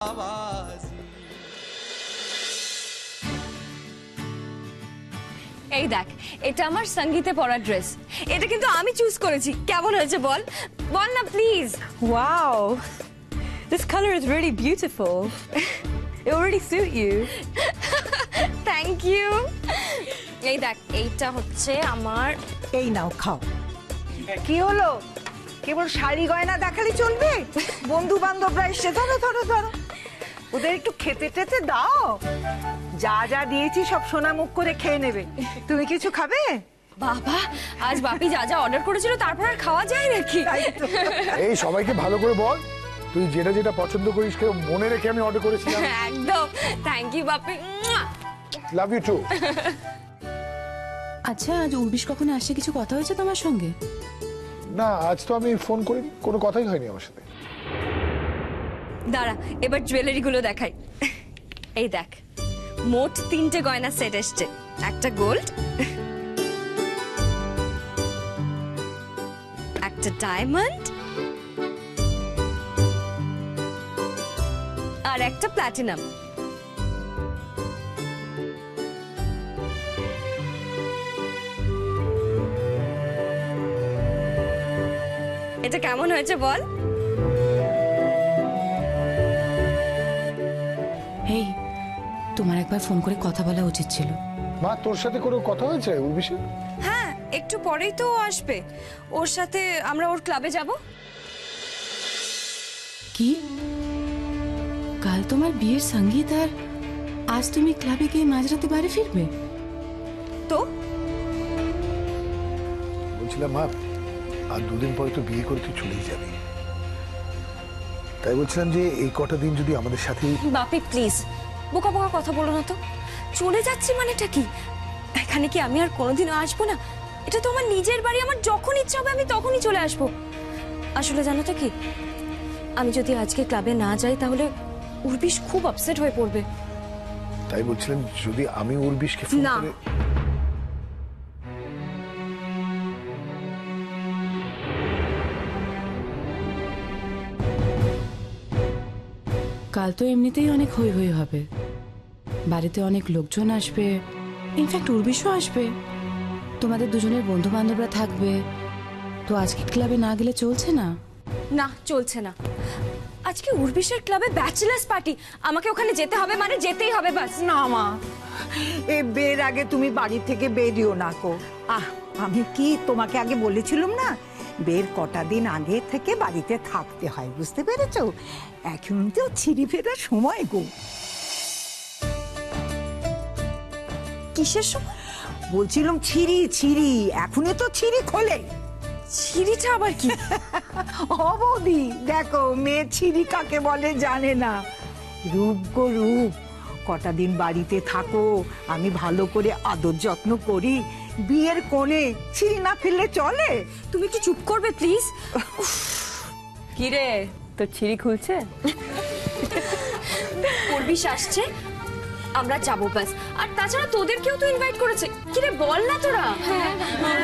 এই দেখ, এটা আমার সঙ্গীতে পরা ড্রেস। এটা কিন্তু আমি চুজ করেছি। কেমন হয়েছে বল? বল না please. Wow, this color is really beautiful. It will really suit you. Thank you. এই দেখ, এইটা হচ্ছে আমার। এই নাও খাও। কি হলো, কেবল শাড়ি গয়না দেখালে চলবে? বন্ধু বান্ধবরা এসে ধরো ধরো ধরো, ওদের একটু খেতে টেতে দাও। যা যা দিয়েছি সব সোনা মুখ করে খেয়ে নেবে। তুমি কিছু খাবে? বাবা, আজ বাপি যা যা অর্ডার করেছিল তারপর আর খাওয়া যায় নাকি? এই সবাইকে ভালো করে বল, তুই যেটা যেটা পছন্দ করিস কেউ মনে রেখে আমি অর্ডার করেছিলাম। একদম, thank you Bapi. Love you too. আচ্ছা, আজ উর্বিশ কখন আসছে, কিছু কথা হয়েছে তোমার সঙ্গে? না, আজ তো আমি ফোন করিনি, কোনো কথাই হয়নি আমার সাথে। দাঁড়া, এবার জুয়েলারি গুলো দেখাই। এই দেখ, মোট 3টে গয়না সেট এসছে। একটা গোল্ড, একটা ডায়মন্ড আর একটা প্লাটিনাম। এটা কেমন হয়েছে বল? এই, তোমার একবার ফোন করে কথা বলা উচিত ছিল। মা, তোর সাথে কোনো কথা হয়েছে উর্বিশে? হ্যাঁ, একটু পরেই তো আসবে। ওর সাথে আমরা ওর ক্লাবে যাব। কি, কাল তোমার বিয়ের সঙ্গীত আর আজ তুমি ক্লাবে গিয়ে মাঝরাতে বাড়ি ফিরবে? তো বলছিলাম মা, আর দুদিন পরে তো বিয়ে করে তুই চলেই যাবি, তাই বলছিলাম যে এই কটা দিন যদি আমাদের সাথে। বাপি প্লিজ, বোকা বোকা কথা বলো না তো। চলে যাচ্ছি মানেটা কি? এখানে কি আমি আর কোনোদিনও আসবো না? এটা তো আমার নিজের বাড়ি, আমার যখন ইচ্ছা হবে আমি তখনই চলে আসবো। আসলে জানো তো কি, আমি যদি আজকে ক্লাবে না যাই তাহলে উর্বিশ খুব আপসেট হয়ে পড়বে। তাই বলছিলাম যদি আমি উর্বিশকে ফোন না। করে। কাল তো এমনিতেই অনেক হই হই হবে, বাড়িতে অনেক লোকজন আসবে, ইনফ্যাক্ট উর্বিশও আসবে, তোমাদের দুজনের বন্ধু বান্ধবরা থাকবে। তো আজকে ক্লাবে না গেলে চলছে না? না, চলছে না। আজকে উর্বিশের ক্লাবে ব্যাচেলার্স পার্টি, আমাকে ওখানে যেতে হবে, মানে যেতেই হবে বাস। না মা, এ বের আগে তুমি বাড়ি থেকে বেরিও না কো। আমি কি তোমাকে আগে বলেছিলাম না, বের কটা দিন আগে থেকে বাড়িতে থাকতে হয়, বুঝতে পেরেছো? এখন তো ছিঁড়ি ফেরার সময় গো। কিসের সময়? বলছিলাম ছিঁড়ি ছিঁড়ি, এখনই তো ছিঁড়ি খোলে। ছিঁড়িটা আবার কি? অবধি দেখো, মেয়ে ছিঁড়ি কাকে বলে জানে না। রূপ গো রূপ, কটা দিন বাড়িতে থাকো, আমি ভালো করে আদর যত্ন করি। বিয়ের কোণে ছিঁড়ি না ফেললে চলে? তুমি একটু চুপ করবে প্লিজ? কি রে, তোর ছিঁড়ি খুলছে? উর্বিশ আসছে, আমরা যাবো বাস। আর তাছাড়া তোদেরকেও তো ইনভাইট করেছে। কি রে, বল না তোরা। হ্যাঁ,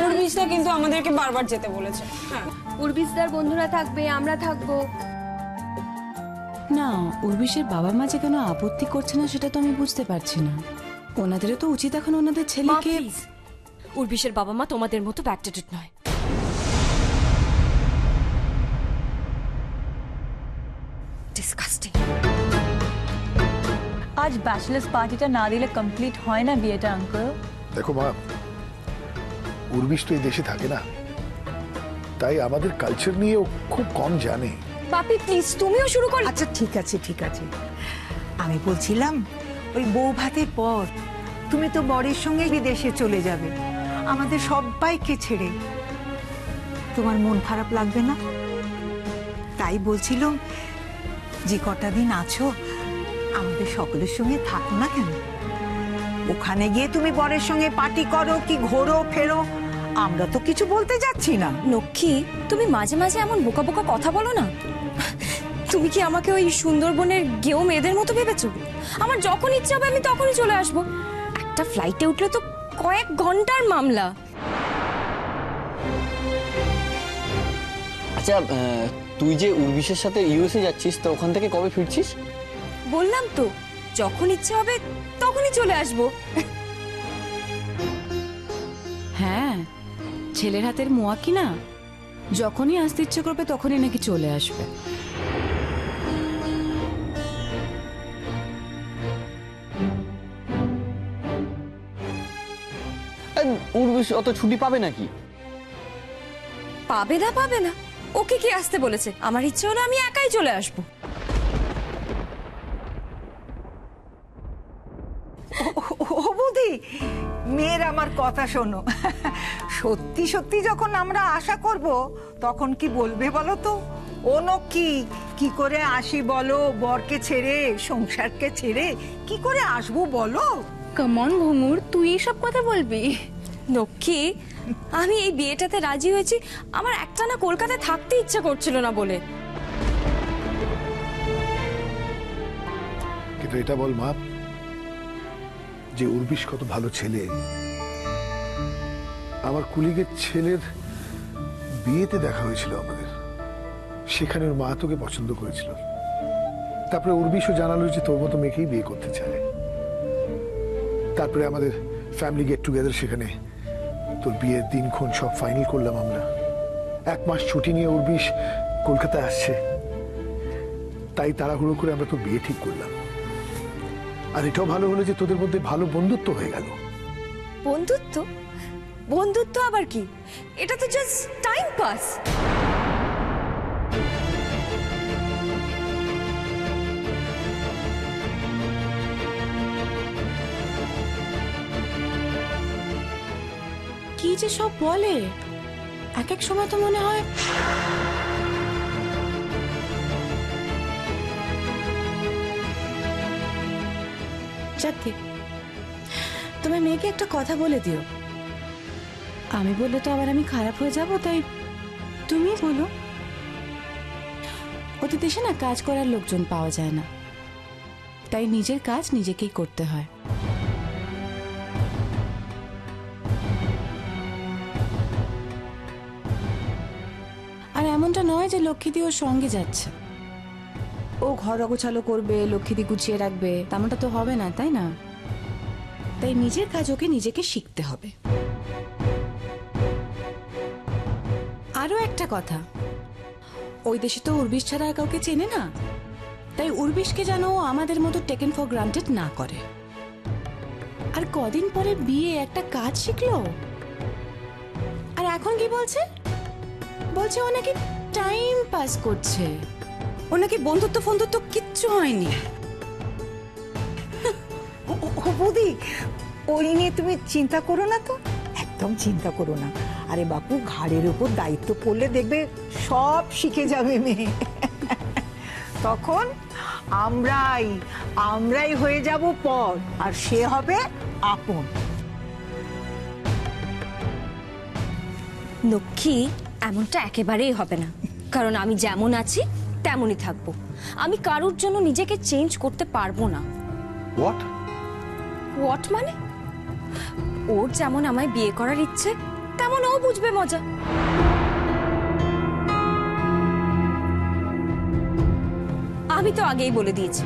উর্বিশটা কিন্তু আমাদেরকে বারবার যেতে বলেছে। উর্বিশদার বন্ধুরা থাকবে, আমরা থাকবো। না, উর্বিশের বাবা মা যে কেন আপত্তি করছে না সেটা তো আমি বুঝতে পারছি না। ওনাদেরও তো উচিত এখন ওনাদের ছেলেকে। উর্বিশের বাবা মা তোমাদের মতো ব্যাকডেটেড নয়। ডিসকাস্টিং। আজ ব্যাচেলার্স পার্টিটা না দিলে কমপ্লিট হয় না বিয়েটা আঙ্কেল। দেখো মা, উর্বিশ তো এই দেশে থাকে না, তাই আমাদের কালচার নিয়ে ও খুব কম জানে। বাপি প্লিজ, তুমিও শুরু করো। আচ্ছা ঠিক আছে ঠিক আছে, আমি বলছিলাম ওই বউ ভাতের পর তুমি তো বরের সঙ্গে বিদেশে চলে যাবে আমাদের সবাইকে ছেড়ে। তোমার মন খারাপ লাগবে না? তাই বলছিলাম যে কটা দিন আছো আমাদের সকলের সঙ্গে থাকো না কেন? ওখানে গিয়ে তুমি বরের সঙ্গে পার্টি করো কি ঘোরো ফেরো, আমরা তো কিছু বলতে যাচ্ছি না। লক্ষ্মী, তুমি মাঝে মাঝে এমন বোকা বোকা কথা বলো না। তুমি কি আমাকে ওই সুন্দরবনের গেও মেয়েদের মতো ভেবেছো? আমার যখন ইচ্ছা হবে আমি তখনই চলে আসবো। একটা ফ্লাইটে উঠলে তো কয়েক ঘন্টার মামলা। আচ্ছা, তুই যে উর্বিশের সাথে ইউএসএ যাচ্ছিস, তো ওখান থেকে কবে ফিরছিস? বললাম তো, যখন ইচ্ছে হবে তখনই চলে আসবো। হ্যাঁ, ছেলের হাতের মোয়া কি না, যখনই আসতে ইচ্ছে করবে তখনই নাকি চলে আসবে। উর্বিশ অত ছুটি পাবে নাকি? পাবে না, ওকে কি আসতে বলেছে? আমার ইচ্ছে হলো আমি একাই চলে আসবো। ও বৌদি, মেয়ের আমার কথা শোনো। সত্যি সত্যি যখন আমরা আশা করব তখন কি বলবে বলো তো? ও কি করে আসি বলো, বরকে ছেড়ে, সংসারকে ছেড়ে কি করে আসবো বলো? কমন ভঙ্গুর, তুই এইসব কথা বলবি? লক্ষ্মী, আমি এই বিয়েটাতে রাজি হয়েছি আমার একটানা কলকাতায় থাকতে ইচ্ছা করছিল না বলে। কিন্তু এটা বল মা, যে উর্বিশ কত ভালো ছেলে, আমার কুলিগের ছেলের বিয়েতে দেখা হয়েছিল আমাদের, সেখানে ওর মা তোকে পছন্দ করেছিল। তারপরে উর্বিশও জানালো যে তোর মতো মেয়েকেই বিয়ে করতে চায়। তারপরে আমাদের ফ্যামিলি গেট টুগেদার, সেখানে তোর বিয়ের দিনক্ষণ সব ফাইনাল করলাম আমরা। 1 মাস ছুটি নিয়ে উর্বিশ কলকাতায় আসছে, তাই তাড়াহুড়ো করে আমরা তোর বিয়ে ঠিক করলাম। আর এটাও ভালো হলো যে তোদের মধ্যে ভালো বন্ধুত্ব হয়ে গেল। বন্ধুত্ব আবার কি? এটা তো জাস্ট টাইম পাস। কি যে সব বলে, এক এক সময় তো মনে হয় যাকে তোমার মেয়েকে একটা কথা বলে দিও। আমি বললে তো আবার আমি খারাপ হয়ে যাব, তাই তুমি বলো। ওদের দেশে না কাজ করার লোকজন পাওয়া যায় না, তাই নিজের কাজ নিজেকেই করতে হয়। আর এমনটা নয় যে লক্ষ্মীদি ওর সঙ্গে যাচ্ছে, ও ঘর অগোছালো করবে, লক্ষ্মীদি গুছিয়ে রাখবে, তেমনটা তো হবে না, তাই না? তাই নিজের কাজ ওকে নিজেকে শিখতে হবে। আরো একটা কথা, ওই দেশে তো উর্বিশ ছাড়া আর কাউকে চেনে না, তাই উর্বিশকে যেন ও আমাদের মতো টেকেন ফর গ্রান্টেড না করে। আর কদিন পরে বিয়ে, একটা কাজ শিখলো, আর এখন কি বলছে? বলছে ও নাকি টাইম পাস করছে, ও নাকি বন্ধুত্ব কিচ্ছু হয়নি। ও বৌদি, ওই নিয়ে তুমি চিন্তা করো না তো, একদম চিন্তা করো না। আরে বাপু, ঘাড়ের উপর দায়িত্ব পড়লে দেখবে সব শিখে যাবে মেয়ে। তখন আমরাই হয়ে যাব পর, আর সে হবে আপন। লক্ষ্মী, এমনটা একেবারেই হবে না, কারণ আমি যেমন আছি তেমনই থাকবো। আমি কারোর জন্য নিজেকে চেঞ্জ করতে পারবো না। হোয়াট মানে? ওর যেমন আমায় বিয়ে করার ইচ্ছে, তেমন ও বুঝবে মজা। আমি তো আগেই বলে দিয়েছি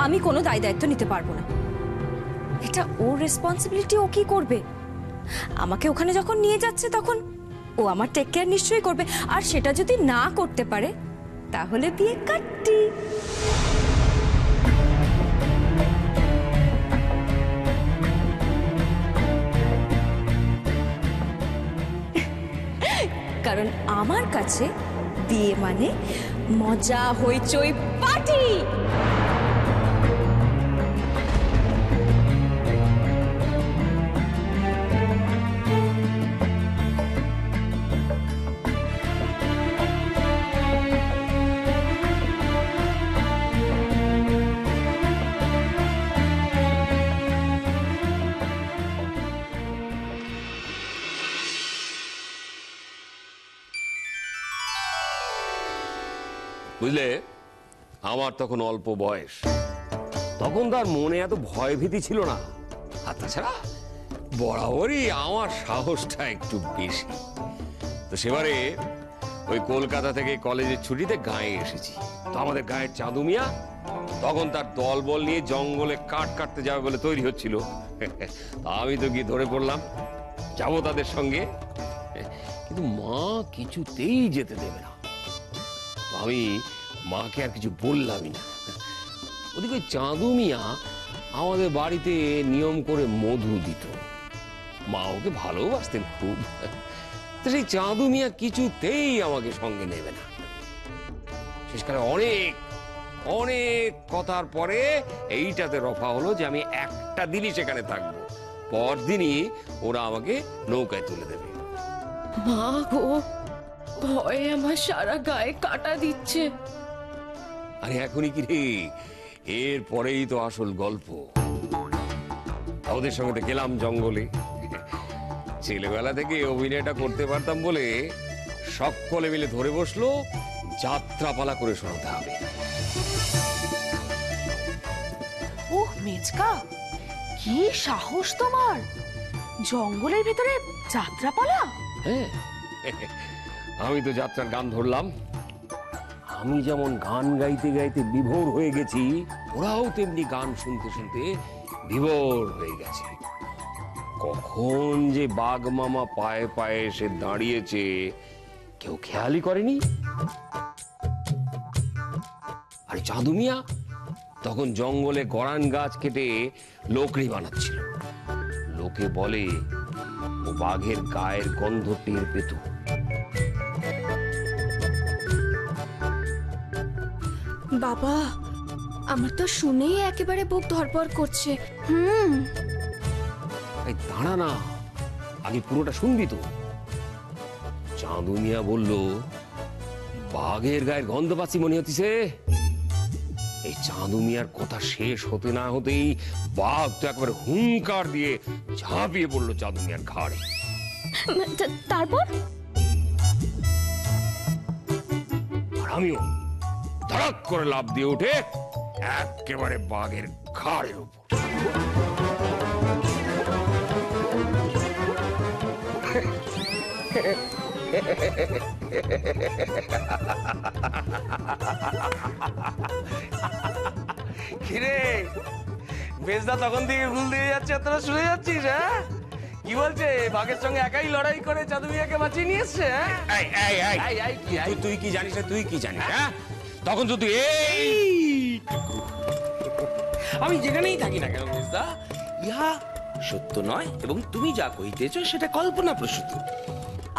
আমি কোনো দায় দায়িত্ব নিতে পারবো না। এটা ওর রেসপন্সিবিলিটি, ও কি করবে? আমাকে ওখানে যখন নিয়ে যাচ্ছে তখন ও আমার টেক কেয়ার নিশ্চয়ই করবে, আর সেটা যদি না করতে পারে তাহলে বিয়ে কাটটি। কারণ আমার কাছে বিয়ে মানে মজা, হইচই, পার্টি। বুঝলে, আমার তখন অল্প বয়স, তখন তার মনে এত ভয় ভীতি ছিল না। আর তাছাড়া বরাবরই আমার সাহসটা একটু বেশি। তো সেবারে ওই কলকাতা থেকে কলেজের ছুটিতে গাঁয়ে এসেছি। তো আমাদের গাঁয়ের চাঁদু মিয়া তখন তার দলবল নিয়ে জঙ্গলে কাঠ কাটতে যাবে বলে তৈরি হচ্ছিল। তা আমি তো গিয়ে ধরে পড়লাম, যাবো তাদের সঙ্গে, কিন্তু মা কিছুতেই যেতে দেবে না। তো আমি মাকে আর কিছু বললামই না। ওদিকে ওই চাঁদু মিয়া আমাদের বাড়িতে নিয়ম করে মধু দিত, মা ওকে ভালোবাসতেন খুব। তো সেই চাঁদু মিয়া কিছুতেই আমাকে সঙ্গে নেবে না। শেষকালে অনেক অনেক কথার পরে এইটাতে রফা হলো যে আমি একটা দিনই সেখানে থাকবো, পরদিনই ওরা আমাকে নৌকায় তুলে দেবে। মা গো, ভয়ে আমার সারা গায়ে কাটা দিচ্ছে। আরে এখনই কি রে, এর পরেই তো আসল গল্প। ওদের সঙ্গে তো গেলাম জঙ্গলে। ছেলেবেলা থেকে অভিনয়টা করতে পারতাম বলে সকলে মিলে ধরে বসলো, যাত্রাপালা করে শোনাতে হবে। ওহ মেজকা, কি সাহস তোমার! জঙ্গলের ভিতরে যাত্রাপালা! হ্যাঁ, আমি তো যাত্রার গান ধরলাম। আমি যেমন গান গাইতে গাইতে বিভোর হয়ে গেছি, ওরাও তেমনি গান শুনতে শুনতে বিভোর হয়ে গেছে। কখন যে বাঘ মামা পায়ে পায়ে এসে দাঁড়িয়েছে কেউ খেয়ালই করেনি। আর চাঁদু মিয়া তখন জঙ্গলে গড়ান গাছ কেটে লোকড়ি বানাচ্ছিল। লোকে বলে ও বাঘের গায়ের গন্ধ টের পেত। বাবা, আমার তো শুনেই একেবারে বুক ধড়ফড় করছে। এই দাঁড়া না, আগে পুরোটা শুনবি তো। চাঁদু মিয়া বলল, বাঘের গায়ের গন্ধ পাচ্ছি মনে হচ্ছে। এই চাঁদু মিয়ার কথা শেষ হতে না হতেই বাঘ তো একবারে হুঙ্কার দিয়ে ঝাঁপিয়ে পড়লো চাঁদু মিয়ার ঘাড়ে। তারপর আর আমিও ধড়াক করে লাফ দিয়ে উঠে একেবারে বাঘের ঘাড়ের উপর। কিরে বেজদা তখন থেকে গুল দিয়ে যাচ্ছে, তোরা শুনে যাচ্ছিস? হ্যাঁ, কি বলছে? বাঘের সঙ্গে একাই লড়াই করে চাঁদু মিয়াকে বাঁচিয়ে নিয়ে এসছে। তুই কি জানিস না? তুই কি জানিস? হ্যাঁ, তখন তো তুই এই আমি যেখানেই থাকি না কেন বেজদা, ইহা সত্য নয় এবং তুমি যা কইতেছ সেটা কল্পনা প্রসূত।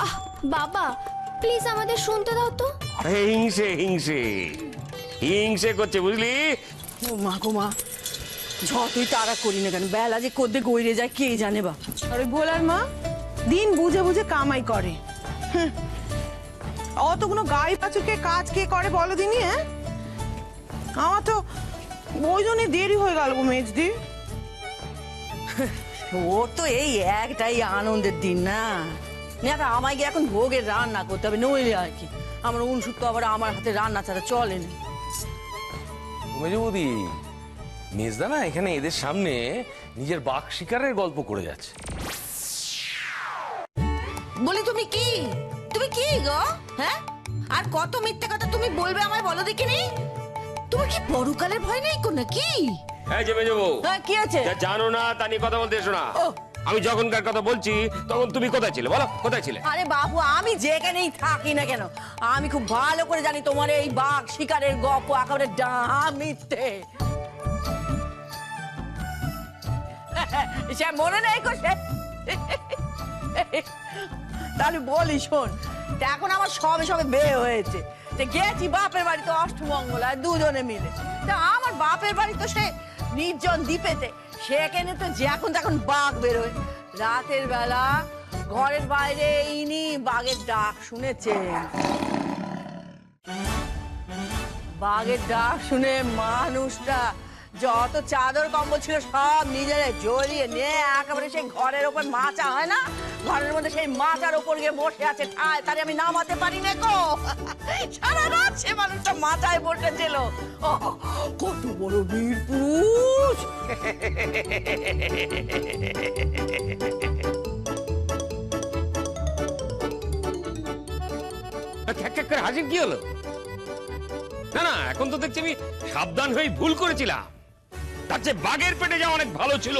আহ বাবা, প্লিজ আমাদের শুনতে দাও তো। হিংসে হিংসে হিংসে করছে, বুঝলি? ও মা গো মা, যতই তারা করি না কেন, বেলা যে কোদে গইরে যায় কে জানে বা। আর ওই ভোলার মা দিন বুঝে বুঝে কামাই করে। অতগুলো গাই পাচুকে কাজ কে করে বলো দিনি? হ্যাঁ, আমার তো ওই জন্যই দেরি হয়ে গেল গো মেজদি। ওর তো এই একটাই আনন্দের দিন না, আমায় গিয়ে এখন ভোগের রান্না করতে হবে, নইলে আর কি আমার উনসুর তো আবার আমার হাতে রান্না ছাড়া চলে না। মেজবৌদি, মেজদা না এখানে এদের সামনে নিজের বাঘ শিকারের গল্প করে যাচ্ছে। বলি তুমি কি গো? হ্যাঁ, আর কত মিথ্যে কথা তুমি বলবে আমায় বলো দেখিনি? তুমি কি পরকালের ভয় নেই কোন নাকি? এই যে মেজবউ, কি আছে? যা জানো না তা নিয়ে কথা বলতে এসো না। ও, আমি যখনকার কথা বলছি তখন তুমি কোথায় ছিলে বলো? কোথায় ছিলে? আরে বাবু, আমি যেখানেই থাকি না কেন আমি খুব ভালো করে জানি তোমার এই বাঘ শিকারের গল্প একেবারে মিথ্যে। সে মনে নেই কো সে? তাহলে বলি শোন, এখন আমার সবে সবে বিয়ে হয়েছে, গেছি বাপের বাড়িতে অষ্টমঙ্গলায় দুজনে মিলে। তা আমার বাপের বাড়ি তো সে নির্জন দ্বীপেতে, সেখানে তো যখন বাঘ বেরোয়। রাতের বেলা ঘরের বাইরে ইনি বাঘের ডাক শুনেছেন। বাঘের ডাক শুনে মানুষটা যত চাদর কম্বল ছিল সব নিজেরা জড়িয়ে নিয়ে একেবারে সেই ঘরের ওপর মাচা হয় না, ঘরের মধ্যে সেই মাচার ওপর গিয়ে বসে আছে ঠায়, তারে আমি নামাতে পারি না গো। সারা রাত সে মানুষটা মাচায় বসেছিল। কত বড় বীর পুরুষ! হাসির কি হলো? না না, এখন তো দেখছি আমি সাবধান হয়ে ভুল করেছিলাম। তার চেয়ে বাঘের পেটে যাওয়া অনেক ভালো ছিল,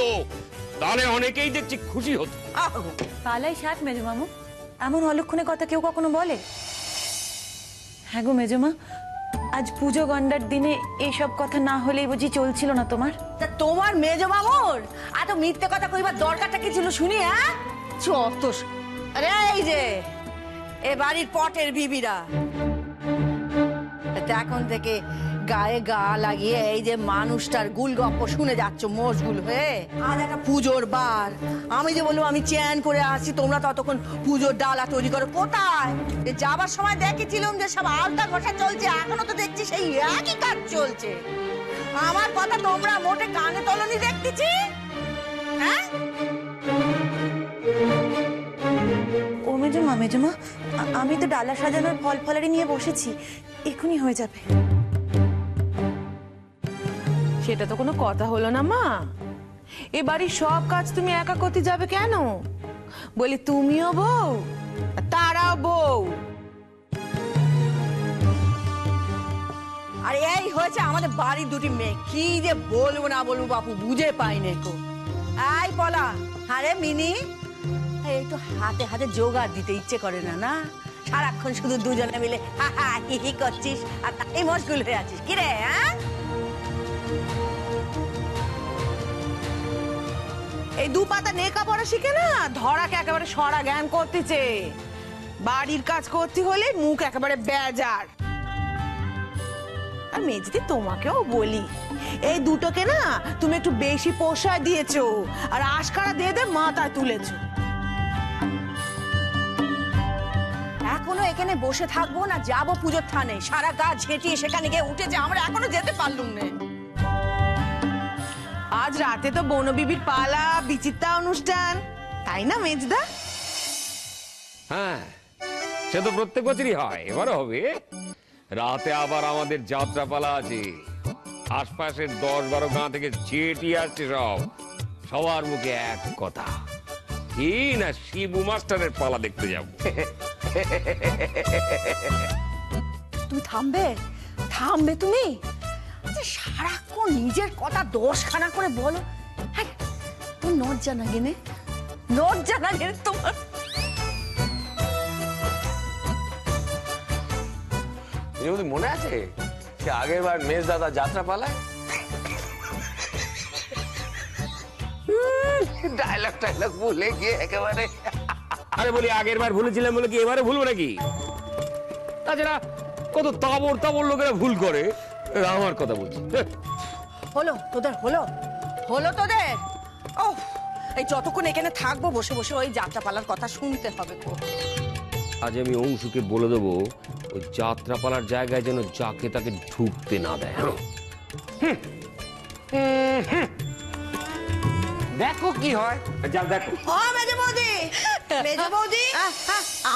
তাহলে অনেকেই দেখছি খুশি হতো। পালাই ষাট মেজমামু, এমন অলক্ষণে কথা কেউ কখনো বলে? হ্যাঁ গো মেজমা, আজ পুজো গন্ডার দিনে এইসব কথা না হলেই বুঝি চলছিল না তোমার? তা তোমার মেজ মামুর এত মিথ্যে কথা কইবার দরকারটা কি ছিল শুনি? হ্যাঁ চত। আরে এই যে এ বাড়ির পটের বিবিরা, এটা এখন থেকে গায়ে গা লাগিয়ে এই যে মানুষটার গুলগপ্প শুনে যাচ্ছ মশগুল হয়ে। আজ একটা পুজোর বার, আমি যে বলবো আমি চ্যান করে আসছি, তোমরা ততক্ষণ পুজোর ডালা তৈরি করো। কোথায় যাবার সময় দেখেছিলাম যে সব আলতা ঘষা চলছে, এখনো তো দেখছি সেই একই কাজ চলছে। আমার কথা তোমরা মোটে কানে তলনি দেখতেছি। হ্যাঁ ও মেজমা, মেজমা আমি তো ডালা সাজানোর ফল ফলারি নিয়ে বসেছি, এক্ষুনি হয়ে যাবে। সেটা তো কোনো কথা হলো না মা। এ বাড়ির সব কাজ তুমি একা করতে যাবে কেন? বলি তুমিও বউ, আর তারাও বউ। আর এই হয়েছে আমাদের বাড়ির দুটি মেয়ে, কি যে বলবো না বলবো বাপু বুঝে পাইনি কো। আই পলা, আরে মিনি, এই তো হাতে হাতে জোগাড় দিতে ইচ্ছে করে না না? সারাক্ষণ শুধু দুজনে মিলে হা হা হি হি করছিস আর এই মশগুল হয়ে আছিস কি রে? হ্যাঁ এই দু পাতা নেকা পড়া শিখে না ধরাকে একেবারে সরা জ্ঞান করতেছে। বাড়ির কাজ করতে হলে মুখ একেবারে বেজার। আর মেজদি তোমাকেও বলি, এই দুটোকে না তুমি একটু বেশি পোষায় দিয়েছো আর আশকারা দিয়ে মাথায় তুলেছো। এখনো এখানে বসে থাকবো না যাবো পুজোর থানে? সারা গা ঝেঁটিয়ে সেখানে গিয়ে উঠেছে, আমরা এখনো যেতে পারলুম না। আজ রাতে তো বনবিবির পালা বিচিত্রা অনুষ্ঠান, তাই না মেজদা? হ্যাঁ, সে তো প্রত্যেক বছরই হয়, এবারও হবে। রাতে আবার আমাদের যাত্রাপালা আছে, আশপাশের 10-12 গাঁ থেকে চেটি আসছে সব। সবার মুখে এক কথা, কি না শিবু মাস্টারের পালা দেখতে যাব। তুমি থামবে, থামবে তুমি? সারাক্ষণ নিজের কথা 10খানা করে বলো। হ্যাঁ তোর লজ্জা না গেনে, লজ্জা না গেনে তোমার? মনে আছে সে আগের বার মেজ দাদা যাত্রা পালায় ডায়লগ টাইলগ ভুলে গিয়ে একেবারে। আরে বলি আগের বার ভুলেছিলাম বলে কি এবারে ভুলবো নাকি? তাছাড়া কত তাবর তাবর লোকেরা ভুল করে, আমার কথা বলছি। হলো তোদের, হলো হলো তোদের। ও এই যতক্ষণ এখানে থাকবো বসে বসে ওই যাত্রাপালার কথা শুনতে হবে। আজ আমি অংশুকে বলে দেবো ওই যাত্রাপালার জায়গায় যেন যাকে তাকে ঢুকতে না দেয়। দেখো কি হয়। যা দেখো। ও মেজে বৌদি, মেজে বৌদি,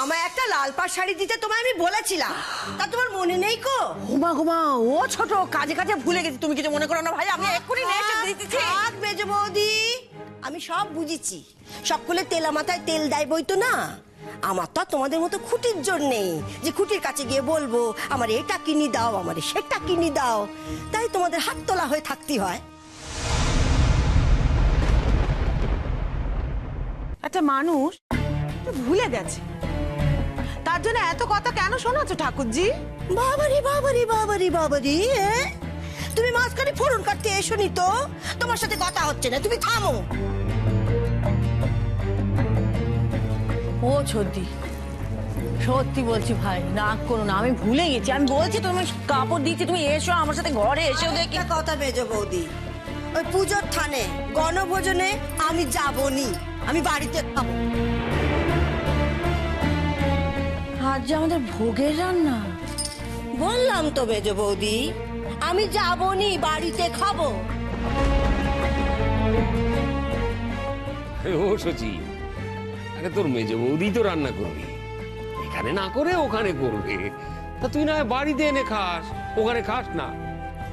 আমায় একটা লাল পাড় শাড়ি দিতে তোমায় আমি বলেছিলাম, তা তোমার মনে নেই কো? ঘুমা ঘুমা, ও ছোট কাজে কাজে ভুলে গেছি, তুমি কিছু মনে করো না ভাই, আমি এক্ষুনি নিয়ে এসে দিতেছি। থাক মেজে বৌদি, আমি সব বুঝেছি। সকলে তেলা মাথায় তেল দেয় বই তো না। আমার তো তোমাদের মতো খুঁটির জোর নেই যে খুঁটির কাছে গিয়ে বলবো আমার এটা কিনে দাও, আমার সেটা কিনে দাও। তাই তোমাদের হাত তোলা হয়ে থাকতে হয়। একটা মানুষ ভুলে গেছে, তার জন্য এত কথা কেন শোনাচ্ছ ঠাকুরজি? বাবারি বাবারি বাবারি বাবারি, তুমি মাঝখানে ফোড়ন কাটতে এসো নি তো, তোমার সাথে কথা হচ্ছে না, তুমি থামো। ও সত্যি সত্যি বলছি ভাই, নাক করো না, আমি ভুলে গেছি। আমি বলছি তুমি কাপড় দিচ্ছি, তুমি এসো আমার সাথে ঘরে এসেও দেখি। একটা কথা মেজো বৌদি, ওই পুজোর থানে গণভোজনে আমি যাবনি, আমি বাড়িতে খাবো। আজ যে আমাদের ভোগের রান্না। বললাম তো মেজো বৌদি, আমি যাবনি, বাড়িতে খাবো। ও সচি, আরে তোর মেজো বৌদি তো রান্না করবে, এখানে না করে ওখানে করবে। তা তুই না বাড়িতে এনে খাস, ওখানে খাস না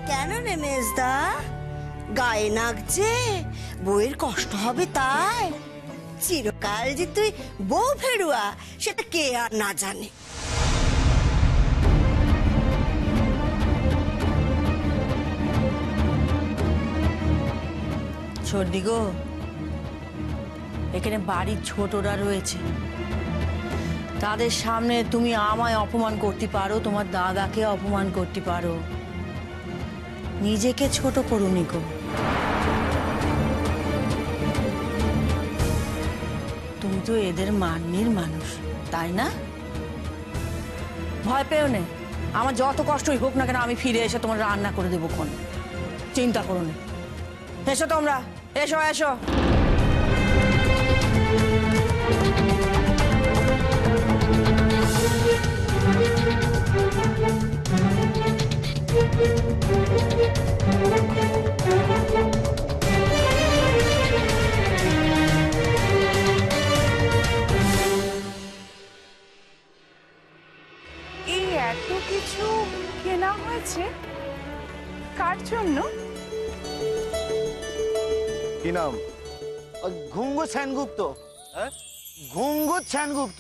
কেন রে মেজদা? গায়ে নাগছে, বউয়ের কষ্ট হবে তাই? চিরকাল যে তুই বউ ফেরুয়া সেটা কে আর না জানে। সর্দি গো, এখানে বাড়ির ছোটরা রয়েছে, তাদের সামনে তুমি আমায় অপমান করতে পারো, তোমার দাদাকে অপমান করতে পারো, নিজেকে ছোট করুনি গো। তুমি তো এদের মান্যের মানুষ, তাই না? ভয় পেও না, আমার যত কষ্টই হোক না কেন আমি ফিরে এসে তোমার রান্না করে দেবো কোন, চিন্তা করো না। এসো তোমরা, এসো এসো। এই এত কিছু কেনা হয়েছে কার জন্য? কি নাম? ঘুঙ্গু সেনগুপ্ত। ঘুঙ্গু সেনগুপ্ত।